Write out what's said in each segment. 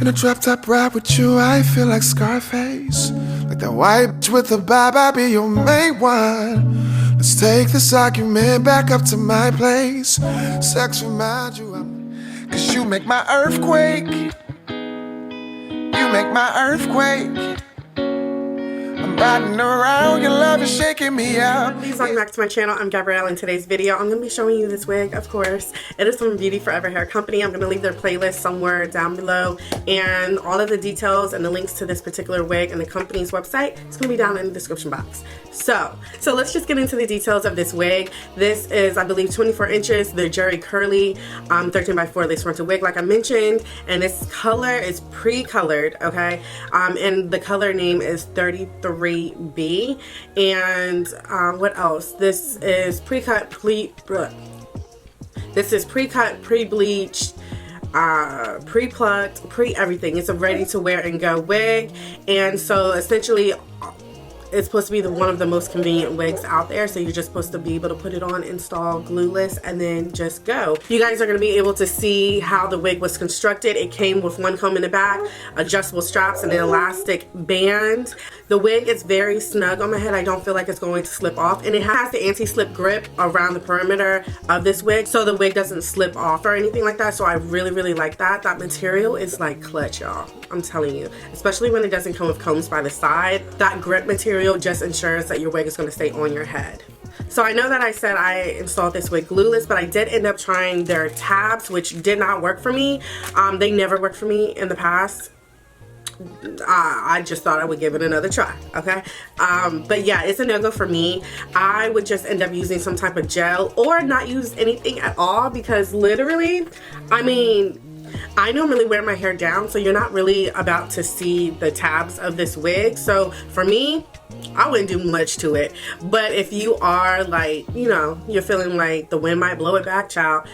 In a drop top ride with you, I feel like Scarface. Like that white bitch with the vibe, I'll be your main one. Let's take this argument back up to my place. Sex remind you of me, 'cause you make my earthquake. You make my earthquake. I'm riding around, your love is shaking me up. Please welcome back to my channel. I'm Gabrielle. In today's video, I'm going to be showing you this wig, of course. It is from Beauty Forever Hair Company. I'm going to leave their playlist somewhere down below. And all of the details and the links to this particular wig and the company's website is going to be down in the description box. So let's just get into the details of this wig. This is, I believe, 24 inches. The Jerry Curly 13x4 lace frontal wig, like I mentioned. And this color is pre-colored, okay? And the color name is 33B. And what else? This is pre-cut, pre-bleached, pre-plucked, pre-everything. It's a ready-to-wear and go wig. And so essentially, it's supposed to be one of the most convenient wigs out there. So you're just supposed to be able to put it on, install Glueless, and then just go. You guys are going to be able to see how the wig was constructed. It came with one comb in the back, adjustable straps, and an elastic band. The wig is very snug on my head. I don't feel like it's going to slip off. And it has the anti-slip grip around the perimeter of this wig, so the wig doesn't slip off or anything like that. So I really, really like that. That material is like clutch, y'all. I'm telling you. Especially when it doesn't come with combs by the side. That grip material just ensures that your wig is going to stay on your head. So I know that I said I installed this wig Glueless, but I did end up trying their tabs, which did not work for me. They never worked for me in the past. I just thought I would give it another try, okay? But yeah, it's a no-go for me. I would just end up using some type of gel or not use anything at all, because literally, I mean, I normally wear my hair down, so you're not really about to see the tabs of this wig. So for me, I wouldn't do much to it. But if you are like, you know, you're feeling like the wind might blow it back, child,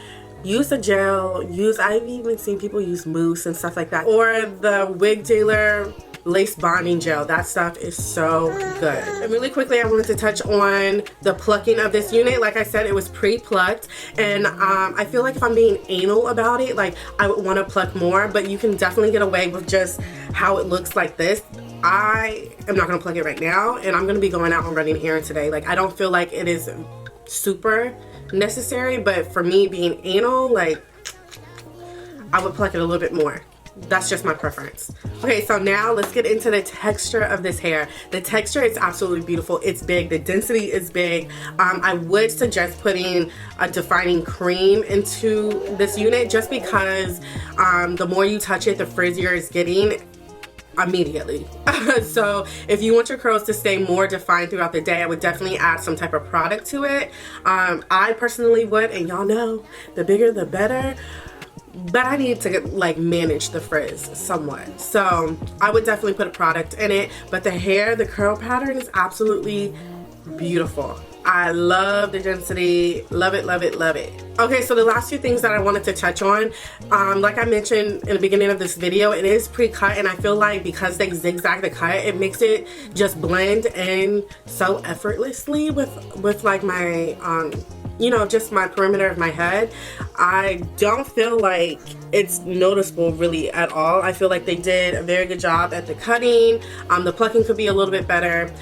use a gel. I've even seen people use mousse and stuff like that, or the Wig Dealer lace bonding gel. That stuff is so good. And really quickly, I wanted to touch on the plucking of this unit. Like I said, it was pre-plucked, and I feel like if I'm being anal about it, like I would want to pluck more, but you can definitely get away with just how it looks like this. I am not going to pluck it right now, and I'm going to be going out and running errands today. Like, I don't feel like it is super necessary, but for me being anal, like, I would pluck it a little bit more. That's just my preference. Okay, so now let's get into the texture of this hair. The texture is absolutely beautiful. It's big. The density is big. I would suggest putting a defining cream into this unit, just because the more you touch it, the frizzier it's getting immediately. So if you want your curls to stay more defined throughout the day, I would definitely add some type of product to it. I personally would, and y'all know, the bigger the better. But I need to like manage the frizz somewhat, so I would definitely put a product in it. But the hair, the curl pattern is absolutely beautiful. I love the density. Love it, love it, love it. Okay, so the last few things that I wanted to touch on, like I mentioned in the beginning of this video, it is pre-cut, and I feel like because they zigzag the cut, it makes it just blend in so effortlessly with like my you know, just my perimeter of my head. I don't feel like it's noticeable really at all. I feel like they did a very good job at the cutting. The plucking could be a little bit better.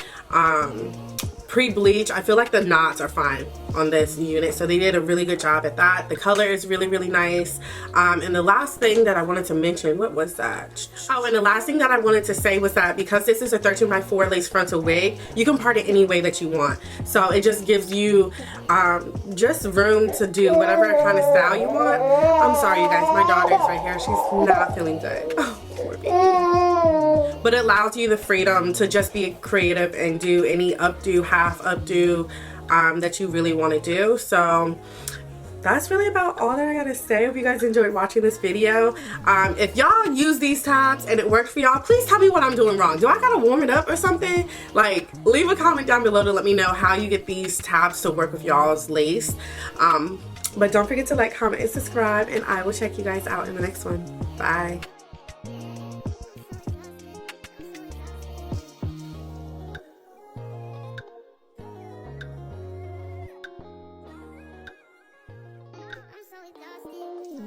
Pre-bleach, I feel like the knots are fine on this unit, so they did a really good job at that. The color is really, really nice. And the last thing that I wanted to mention, what was that? Oh, and the last thing that I wanted to say was that because this is a 13x4 lace frontal wig, you can part it any way that you want. So it just gives you just room to do whatever kind of style you want. I'm sorry, you guys, my daughter is right here. She's not feeling good. Oh, poor baby. But it allows you the freedom to just be creative and do any updo, half updo that you really want to do. So that's really about all that I gotta say. Hope you guys enjoyed watching this video. If y'all use these tabs and it works for y'all, please tell me what I'm doing wrong. Do I gotta warm it up or something? Like, leave a comment down below to let me know how you get these tabs to work with y'all's lace. But don't forget to like, comment, and subscribe, and I will check you guys out in the next one. Bye. I'm so exhausted.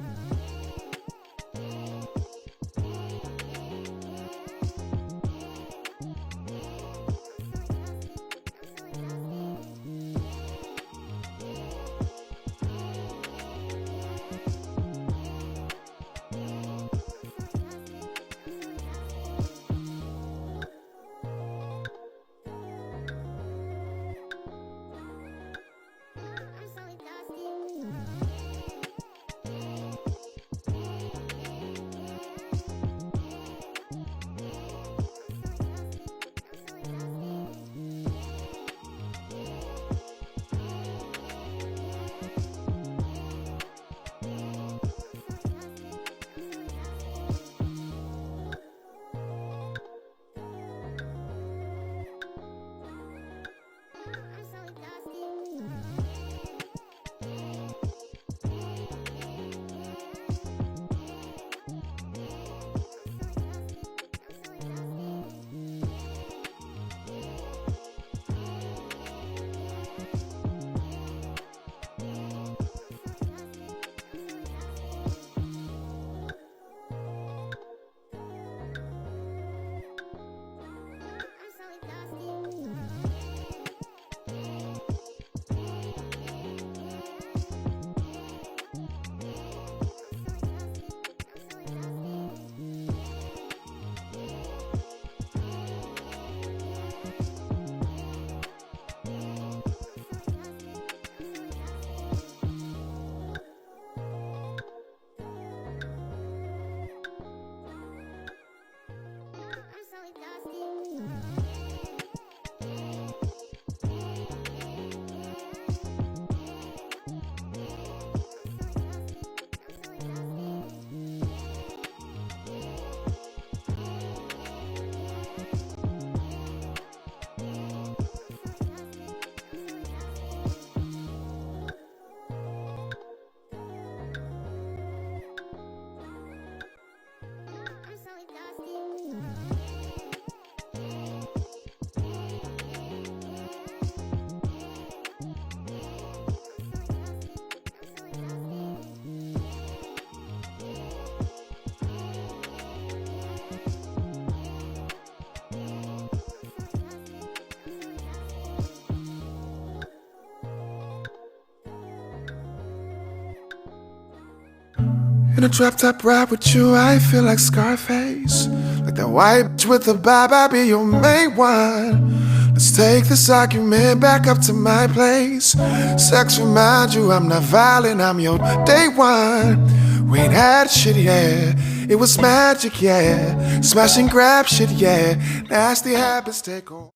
In a drop top ride with you, I feel like Scarface. Like that white bitch with the vibe, I'll be your main one. Let's take this argument back up to my place. Sex remind you I'm not violent, I'm your day one. We ain't had shit yet, it was magic, yeah. Smash and grab shit, yeah. Nasty habits take over.